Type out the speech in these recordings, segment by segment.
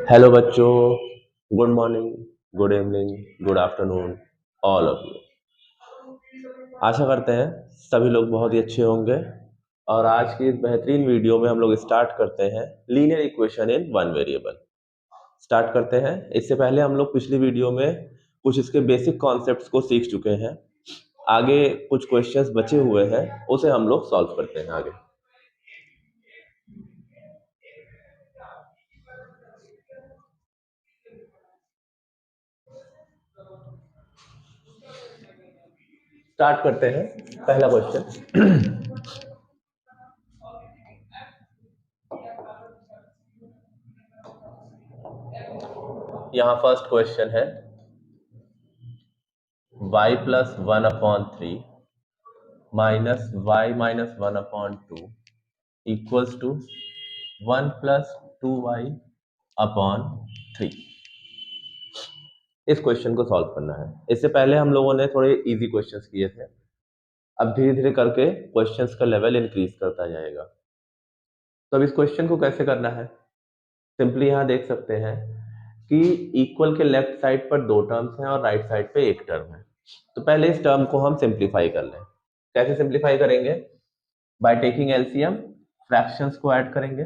Hello बच्चों, good morning, good evening, good afternoon all of you. आशा करते हैं सभी लोग बहुत ही अच्छे होंगे। और आज की इस बेहतरीन वीडियो में हम लोग स्टार्ट करते हैं linear equation in one variable. Start करते हैं। इससे पहले हम लोग पिछली वीडियो में कुछ इसके बेसिक कॉन्सेप्ट्स को सीख चुके हैं। आगे कुछ क्वेश्चंस बचे हुए हैं, उसे हम लोग सॉल्व करते हैं आगे। स्टार्ट करते हैं। पहला क्वेश्चन, यहाँ फर्स्ट क्वेश्चन है y plus 1/3 minus y minus 1/2 equals to 1 plus 2y/3। इस क्वेश्चन को सॉल्व करना है। इससे पहले हम लोगों ने थोड़े इजी क्वेश्चंस किए थे। अब धीरे धीरे करके क्वेश्चंस का लेवल इंक्रीज करता जाएगा। तो अब इस क्वेश्चन को कैसे करना है, सिंपली यहाँ देख सकते हैं कि इक्वल के लेफ्ट साइड पर दो टर्म्स हैं और राइट साइड पे एक टर्म है। तो पहले इस टर्म को हम सिंप्लीफाई कर लें। कैसे सिंप्लीफाई करेंगे? बाय टेकिंग एलसीएम, फ्रैक्शंस को ऐड करेंगे।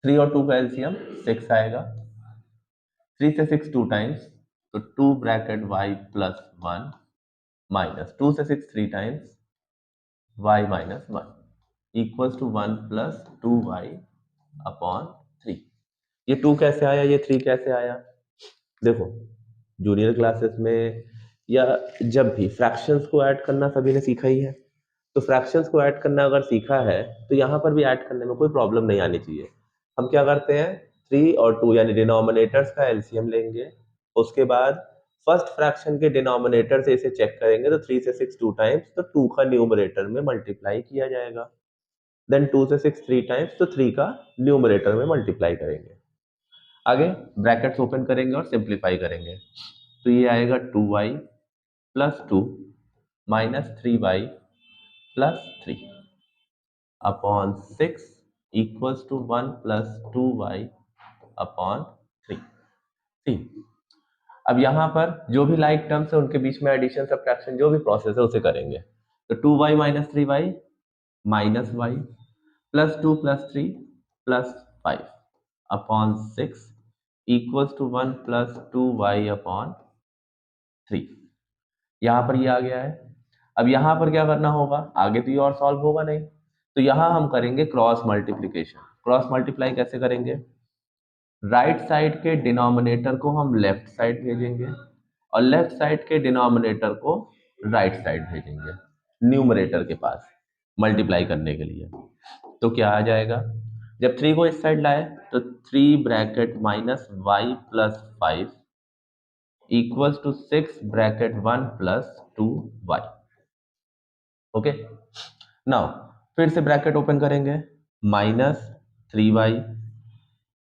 3 और 2 का एलसीएम 6 आएगा। 3 से 6 2 टाइम्स, तो 2 ब्रैकेट y प्लस 1 माइनस 2 से 6 3 times y minus 1 equals to 1 plus 2y/3। ये 2 कैसे आया, ये 3 कैसे आया? देखो, जूनियर क्लासेस में या जब भी फ्रैक्शंस को ऐड करना सभी ने सीखा ही है। तो फ्रैक्शंस को ऐड करना अगर सीखा है तो यहाँ पर भी ऐड करने में कोई प्रॉब्लम नहीं आनी चाहिए। हम क्या करते हैं, 3 और 2 यानी डिनोमिनेटर्स का एलसीएम लेंगे। उसके बाद फर्स्ट फ्रैक्शन के डिनोमिनेटर से इसे चेक करेंगे, तो 3 से 6 2 टाइम्स, तो 2 का न्यूमरेटर में मल्टीप्लाई किया जाएगा। देन 2 से 6 3 टाइम्स, तो 3 का न्यूमरेटर में मल्टीप्लाई करेंगे। आगे ब्रैकेट्स ओपन करेंगे और सिंप्लीफाई करेंगे, तो ये आएगा 2y plus 2 minus 3y plus 3 upon 6 equals to 1 plus 2y/3। अब यहाँ पर जो भी लाइक टर्म्स है उनके बीच में एडिशन सब्ट्रैक्शन जो भी प्रोसेस है उसे करेंगे। तो 2y minus 3y minus y plus 2 plus 3 plus 5 upon 6 equals to 1 plus 2y/3। यहाँ पर ये आ गया है। अब यहाँ पर क्या करना होगा, आगे तो ये और सॉल्व होगा नहीं, तो यहाँ हम करेंगे क्रॉस मल्टीप्लीकेशन। क्रॉस मल्टीप्लाई कैसे करेंगे? राइट साइड के डिनोमिनेटर को हम लेफ्ट साइड भेजेंगे और लेफ्ट साइड के डिनोमिनेटर को राइट साइड भेजेंगे न्यूमरेटर के पास मल्टीप्लाई करने के लिए। तो क्या आ जाएगा, जब 3 को इस साइड लाए तो 3 bracket minus y plus 5 equals to 6 bracket 1 plus 2y। Okay, now फिर से ब्रैकेट ओपन करेंगे, minus 3y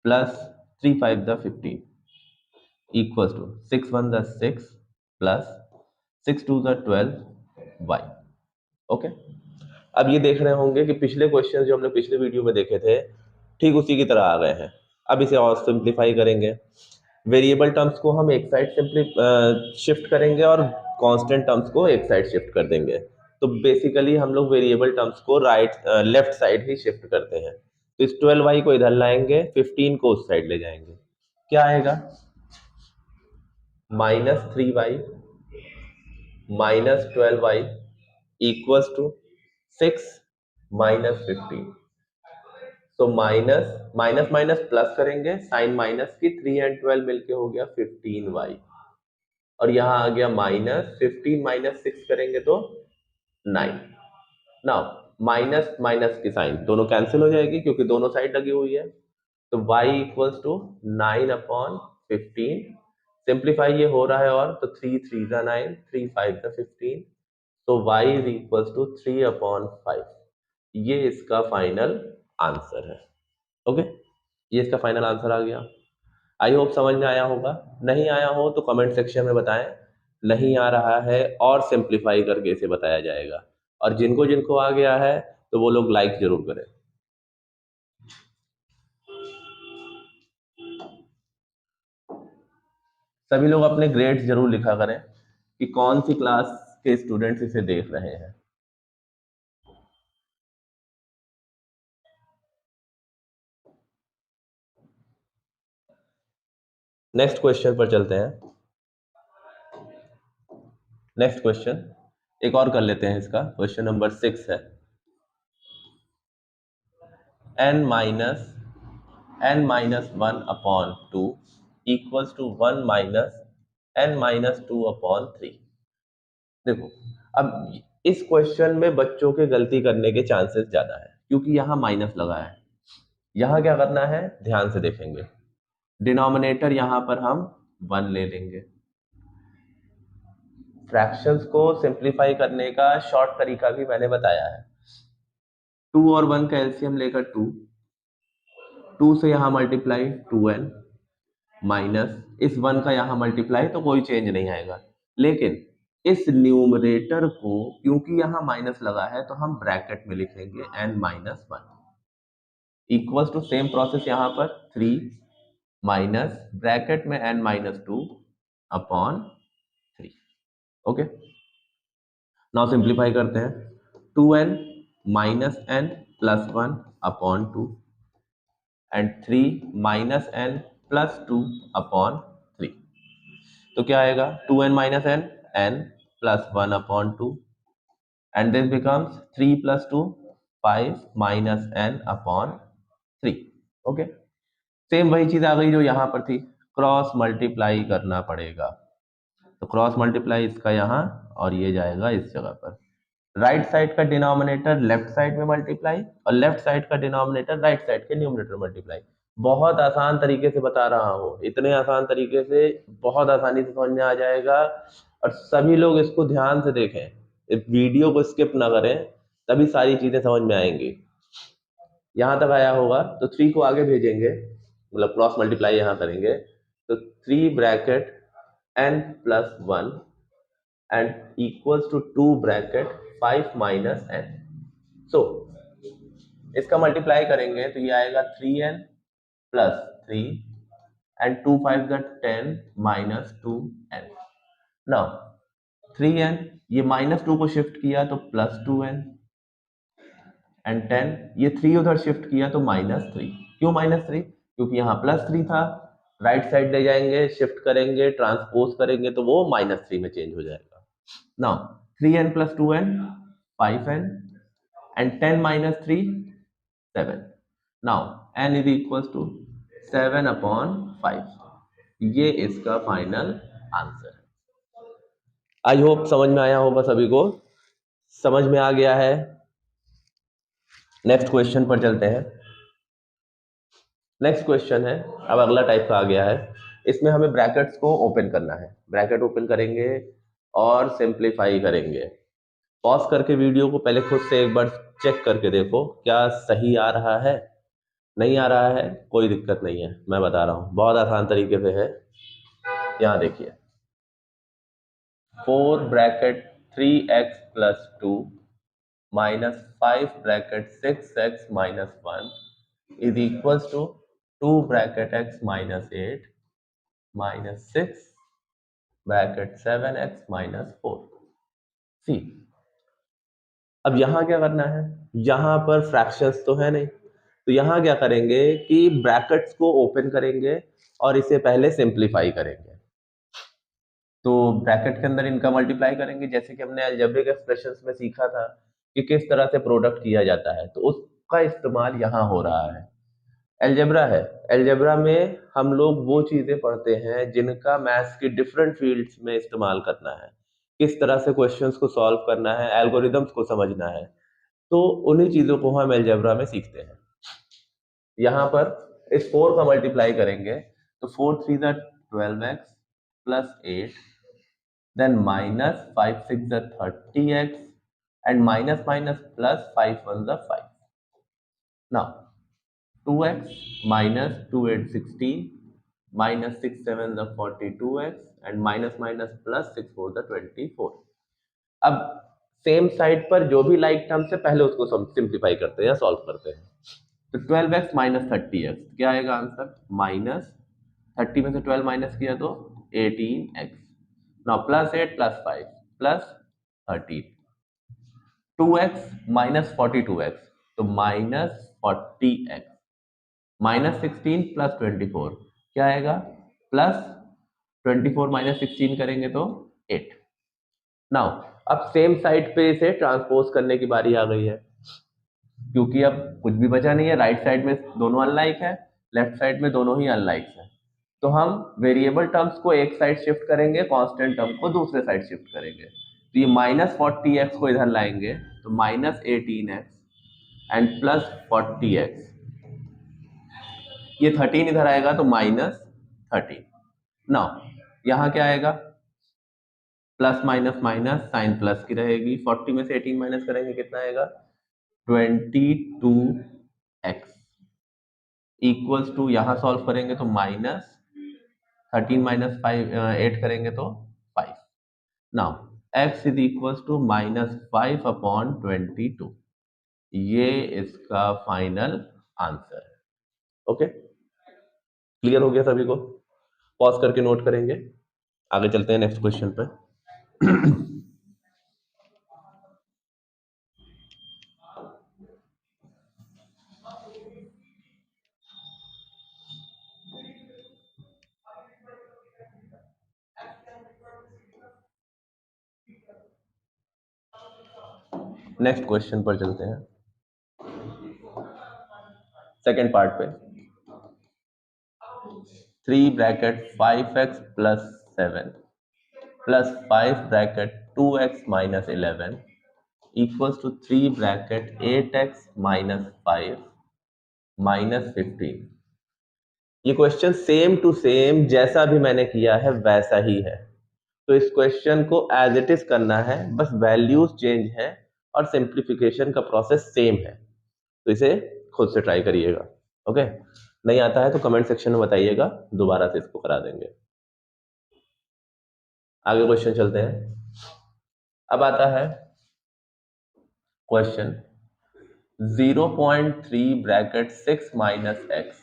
plus 3 5 the 15 equals to 6 1 the 6 plus 6 2 the 12y। Okay, अब ये देख रहे होंगे कि पिछले क्वेश्चन जो हमने पिछले वीडियो में देखे थे ठीक उसी की तरह आ गए हैं। अब इसे और सिंप्लीफाई करेंगे। वेरिएबल टर्म्स को हम एक साइड सिंपली शिफ्ट करेंगे और कांस्टेंट टर्म्स को एक साइड शिफ्ट कर देंगे। तो बेसिकली हम लोग वेरिएबल टर्म्स को लेफ्ट साइड ही शिफ्ट करते हैं। तो इस 12y को इधर लाएंगे, 15 को उस साइड ले जाएंगे। क्या आएगा, minus 3y minus 12y equals to 6 minus 15। तो माइनस माइनस माइनस प्लस करेंगे, साइन माइनस की, 3 एंड 12 मिलके हो गया 15y। और यहाँ आ गया माइनस 15 माइनस 6 करेंगे तो 9। नाउ माइनस माइनस की साइन दोनों कैंसिल हो जाएगी क्योंकि दोनों साइड लगी हुई है। तो y इक्वल्स टू 9/15। सिंप्लीफाई ये हो रहा है, और तो 3 3 का 9, 3 5 का 15, तो y इज इक्वल्स टू 3/5। ये इसका फाइनल आंसर है। ओके, ये इसका फाइनल आंसर आ गया। आई होप समझ में आया होगा। नहीं आया हो तो कमेंट सेक्शन में बताएं, नहीं आ रहा है और सिंप्लीफाई करके इसे बताया जाएगा। और जिनको जिनको आ गया है तो वो लोग लाइक जरूर करें। सभी लोग अपने ग्रेड्स जरूर लिखा करें कि कौन सी क्लास के स्टूडेंट्स इसे देख रहे हैं। नेक्स्ट क्वेश्चन पर चलते हैं। नेक्स्ट क्वेश्चन एक और कर लेते हैं, इसका क्वेश्चन नंबर 6 है n-1/2 इक्वल्स टू 1-n-2/3। देखो, अब इस क्वेश्चन में बच्चों के गलती करने के चांसेस ज्यादा है क्योंकि यहाँ माइनस लगा है। यहाँ क्या करना है, ध्यान से देखेंगे, डिनोमिनेटर यहाँ पर हम 1 ले लेंगे। फ्रैक्शंस को सिंप्लीफाई करने का शॉर्ट तरीका भी मैंने बताया है। 2 और 1 का एलसीएम लेकर 2 से यहाँ मल्टीप्लाई 2n माइनस इस 1 का यहाँ मल्टीप्लाई, तो कोई चेंज नहीं आएगा। लेकिन इस न्यूमरेटर को क्योंकि यहाँ माइनस लगा है तो हम ब्रैकेट में लिखेंगे n-1 equals to same process यहाँ पर 3 माइनस ब्रैकेट में n-2/3। ओके, नाउ सिंप्लीफाई करते हैं। 2n minus n plus 1/2 and 3 minus n plus 2/3। तो क्या आएगा, 2n minus n plus 1/2 and this becomes 3 plus 2 5 minus n/3। Okay, same वही चीज आ गई जो यहाँ पर थी, क्रॉस मल्टीप्लाई करना पड़ेगा। तो क्रॉस मल्टीप्लाई इसका यहाँ और ये जाएगा इस जगह पर। राइट साइड का डिनोमिनेटर लेफ्ट साइड में मल्टीप्लाई और लेफ्ट साइड का डिनोमिनेटर राइट साइड के न्यूमरेटर मल्टीप्लाई। बहुत आसान तरीके से बता रहा हूँ, इतने आसान तरीके से बहुत आसानी से समझ में आ जाएगा। और सभी लोग इसको ध्यान से देखें, इस वीडियो को स्किप ना करें, तभी सारी चीजें समझ में आएंगी। यहाँ तक आया होगा तो 3 को आगे भेजेंगे, मतलब क्रॉस मल्टीप्लाई यहाँ करेंगे तो 3 bracket n plus 1 and equals to 2 bracket 5 minus n। So इसका मल्टीप्लाई करेंगे तो ये आएगा 3n plus 3 and 2 5 10 minus 2n। Now 3n, ये माइनस 2 को शिफ्ट किया तो प्लस 2n एंड 10, ये 3 उधर शिफ्ट किया तो माइनस 3। क्यों माइनस 3? क्योंकि यहाँ प्लस 3 था, राइट साइड ले जाएंगे, शिफ्ट करेंगे, ट्रांसपोज करेंगे तो वो माइनस 3 में चेंज हो जाएगा। Now 3n plus 2n 5n and 10 minus 3 7. Now n is equals to 7/5। ये इसका फाइनल आंसर है। आई होप समझ में आया होगा सभी को, समझ में आ गया है। नेक्स्ट क्वेश्चन पर चलते हैं। नेक्स्ट क्वेश्चन है, अब अगला टाइप का आ गया है। इसमें हमें ब्रैकेट्स को ओपन करना है, ब्रैकेट ओपन करेंगे और सिंप्लीफाई करेंगे। पॉज करके वीडियो को पहले खुद से एक बार चेक करके देखो क्या सही आ रहा है। नहीं आ रहा है कोई दिक्कत नहीं है, मैं बता रहा हूँ बहुत आसान तरीके से है। यहाँ देखिए, 4 bracket 3x plus 2 minus 5 bracket 6x minus 1 is equals to 2 bracket x minus 8 minus 6 bracket 7x minus 4। See, अब यहाँ क्या करना है, यहाँ पर फ्रैक्शंस तो है नहीं, तो यहाँ क्या करेंगे कि ब्रैकेट्स को ओपन करेंगे और इसे पहले सिंप्लीफाई करेंगे। तो ब्रैकेट के अंदर इनका मल्टीप्लाई करेंगे, जैसे कि हमने अलजेब्रिक एक्सप्रेशंस में सीखा था कि किस तरह से प्रोडक्ट किया जाता है, तो उसका इस्तेमाल यहाँ हो रहा है। अलजेब्रा है, अलजेब्रा में हम लोग वो चीजें पढ़ते हैं जिनका मैथ्स की डिफरेंट फील्ड्स में इस्तेमाल करना है, किस तरह से क्वेश्चंस को सॉल्व करना है, एल्गोरिदम्स को समझना है, तो उन्हीं चीजों को हम अलजेब्रा में सीखते हैं। यहाँ पर इस 4 का मल्टीप्लाई करेंगे तो 4 3 12x plus 8 then minus 5 6 30x and minus minus plus 5 1 5। Now 2x minus 2 8 16 minus 6 7 42x and minus minus plus 6 4 24। अब सेम साइड पर जो भी लाइक टर्म से पहले उसको सिंप्लीफाई करते हैं या सॉल्व करते हैं। तो 12x माइनस 30x क्या आएगा आंसर, माइनस 30 में से 12 माइनस किया तो 18x. Now plus 8 plus 5 plus 13. 2x minus 42x, तो minus 40x. माइनस 16 प्लस 24 क्या आएगा? प्लस 24 माइनस 16 करेंगे तो 8. नाउ अब सेम साइड पे इसे ट्रांसपोज करने की बारी आ गई है, क्योंकि अब कुछ भी बचा नहीं है. राइट साइड में दोनों अनलाइक है, लेफ्ट साइड में दोनों ही अनलाइक है. तो हम वेरिएबल टर्म्स को एक साइड शिफ्ट करेंगे, कांस्टेंट टर्म को दूसरे साइड शिफ्ट करेंगे. तो ये माइनस 40x को इधर लाएंगे तो minus 18x and plus 40x. ये 13 इधर आएगा तो माइनस 13. नाउ यहां क्या आएगा? Plus minus minus, sign plus की रहेगी. 40 में से 18 माइनस करेंगे कितना आएगा? 22x इक्वल्स टू, यहां सॉल्व करेंगे तो माइनस 13 माइनस 8 करेंगे तो 5. Now x is equals to minus 5 upon 22. ये इसका फाइनल आंसर है. ओके, क्लियर हो गया सभी को? पॉज करके नोट करेंगे. आगे चलते हैं नेक्स्ट क्वेश्चन पे. नेक्स्ट क्वेश्चन पर चलते हैं, सेकेंड पार्ट पे. 3 bracket 5x plus 7 plus 5 bracket 2x minus 11 equals to 3 bracket 8x minus 5 minus 15. ये क्वेश्चन सेम टू सेम जैसा भी मैंने किया है वैसा ही है. तो इस क्वेश्चन को एज इट इज करना है, बस वैल्यूज चेंज है और सिंप्लीफिकेशन का प्रोसेस सेम है. तो इसे खुद से ट्राई करिएगा. ओके, नहीं आता है तो कमेंट सेक्शन में बताइएगा, दोबारा से इसको करा देंगे. आगे क्वेश्चन चलते हैं. अब आता है question 0.3 bracket 6 minus x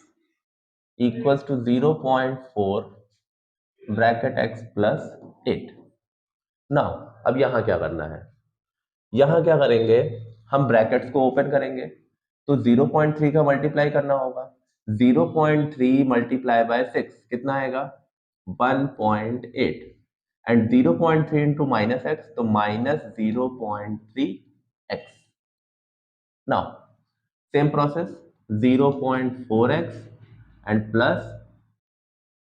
equals to 0.4 bracket x plus 8. Now अब यहां क्या करना है? यहां क्या करेंगे? हम ब्रैकेट्स को ओपन करेंगे तो 0.3 का मल्टीप्लाई करना होगा. 0.3 मल्टीप्लाई बाय 6 कितना आएगा? 1.8. एंड 0.3 इंटू माइनस एक्स तो minus 0.3x. Now same process, 0.4x and plus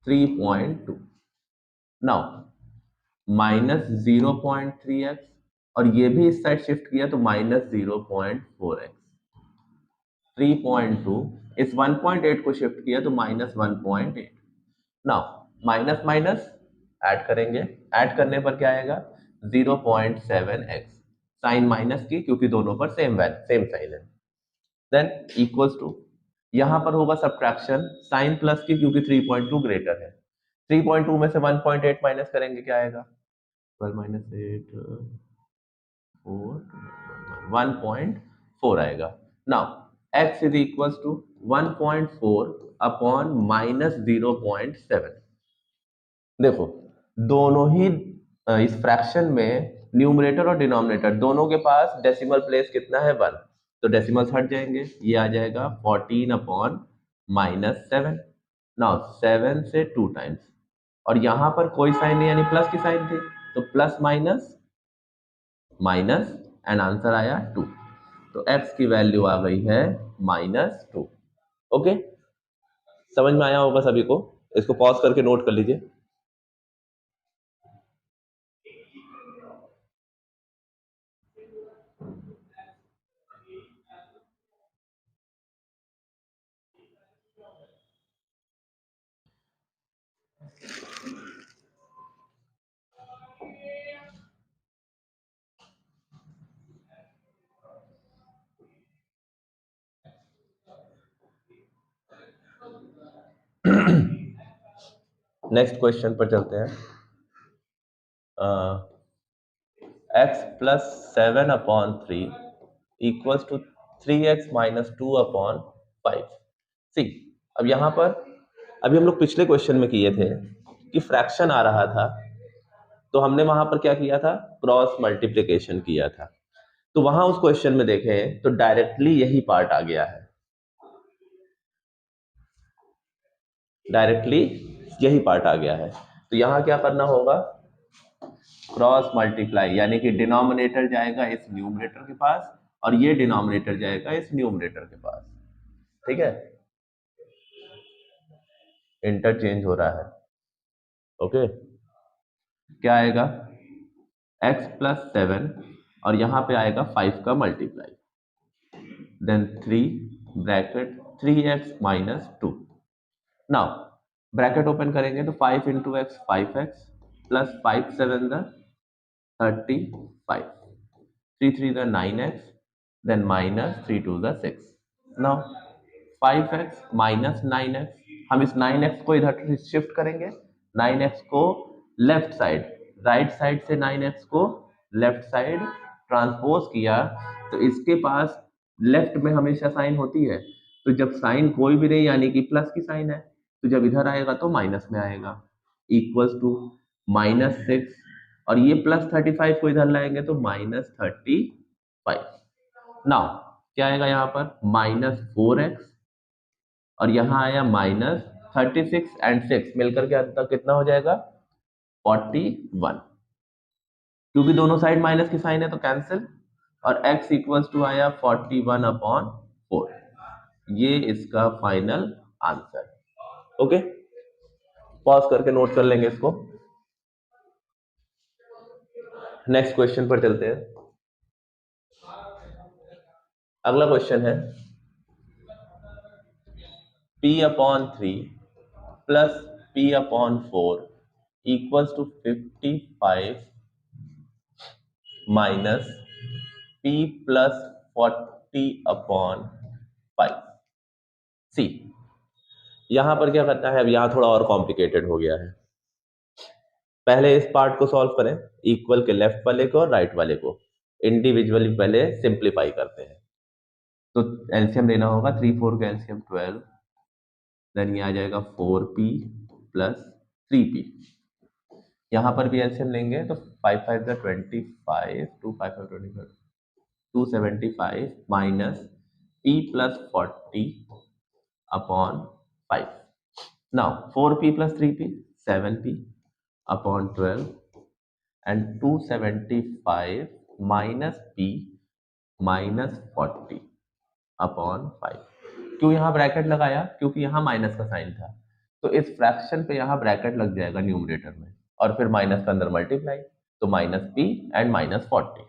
3.2. Now minus 0.3x और ये भी इस साइड शिफ्ट किया तो माइनस 0.4x. 3.2 इस 1.8 को शिफ्ट किया तो minus 1.8. Now minus minus add करेंगे, ऐड करने पर क्या आएगा? 0.7x. साइन माइनस की क्योंकि दोनों पर सेम साइन है. देन इक्वल्स टू, यहां पर होगा सब्ट्रैक्शन, साइन प्लस की क्योंकि 3.2 ग्रेटर है. 3.2 में से 1.8 माइनस करेंगे क्या आएगा? 12 माइनस 8 1.4 आएगा. Now x is equals to 1.4 upon minus 0.7. देखो दोनों ही इस फ्रैक्शन में न्यूमरेटर और डिनोमिनेटर दोनों के पास डेसिमल प्लेस कितना है? 1. तो डेसिमल्स हट जाएंगे, ये आ जाएगा 14 अपॉन माइनस 7. नाउ 7 से 2 टाइम्स और यहां पर कोई साइन नहीं यानी प्लस की साइन थी तो plus minus minus and answer आया 2. तो x की वैल्यू आ गई है -2. ओके, समझ में आया होगा सभी को? इसको पॉज करके नोट कर लीजिए. नेक्स्ट क्वेश्चन पर चलते हैं. x plus 7 upon 3 equals to 3x minus 2 upon 5. See अब यहां पर अभी हम लोग पिछले क्वेश्चन में किए थे कि फ्रैक्शन आ रहा था, तो हमने वहां पर क्या किया था, क्रॉस मल्टीप्लिकेशन किया था। तो वहां उस क्वेश्चन में देखें तो डायरेक्टली यही पार्ट आ गया है, डायरेक्टली यही पार्ट आ गया है। तो यहां क्या करना होगा, क्रॉस मल्टीप्लाई, यानी कि डिनोमिनेटर जाएगा इस न्यूमरेटर के पास और ये डिनोमिनेटर जाएगा इस न्यूमरेटर के पास, ठीक है, इंटरचेंज हो रहा है। ओके, क्या आएगा, x प्लस 7 और यहां पे आएगा 5 का multiply, then 3 bracket 3x minus 2। Now bracket open करेंगे तो 5 into x 5x plus 5 7 the 35, 3 3 the 9x, then minus 3 2 the 6। Now 5x minus 9x, हम इस 9x को इधर शिफ्ट करेंगे, 9x को लेफ्ट साइड, राइट साइड से 9x को लेफ्ट साइड ट्रांसपोज किया, तो इसके पास लेफ्ट में हमेशा साइन होती है, तो जब साइन कोई भी नहीं यानी कि प्लस की साइन है, तो जब इधर आएगा तो माइनस में आएगा, इक्वल्स टू -6, और ये प्लस 35 को इधर लाएंगे तो -35। नाउ क्या आएगा यहाँ पर, -4x, और यहाँ आया -36 एंड 6 मिलकर के अंतर कितना हो जाएगा, 41, क्योंकि दोनों साइड माइनस की साइन है तो कैंसिल, और x इक्वल्स टू आया 41/4, ये इसका फाइनल आंसर। ओके, पॉज करके नोट कर लेंगे इसको। नेक्स्ट क्वेश्चन पर चलते हैं। अगला क्वेश्चन है p/3 plus p/4 equals to 55 minus p plus 40/5। See, यहां पर क्या करना है, अब यहां थोड़ा और कॉम्प्लिकेटेड हो गया है। पहले इस पार्ट को सॉल्व करें, इक्वल के लेफ्ट वाले को और राइट वाले को इंडिविजुअली पहले सिंप्लीफाई करते हैं। तो एलसीएम लेना होगा, 3 4 का एलसीएम 12, देन ये आ जाएगा 4p प्लस 3p। यहाँ पर भी एलसीएम लेंगे तो 5 5 का 25, 2 5 5 25, 275 minus p plus 40/5। Now 4p plus 3p 7p upon 12 and 275 minus p minus 40/5। क्यों यहाँ ब्रैकेट लगाया, क्योंकि यहाँ माइनस का साइन था, तो इस फ्रैक्शन पे यहाँ ब्रैकेट लग जाएगा न्यूमरेटर में, और फिर माइनस का अंदर मल्टीप्लाई, तो -p एंड -40।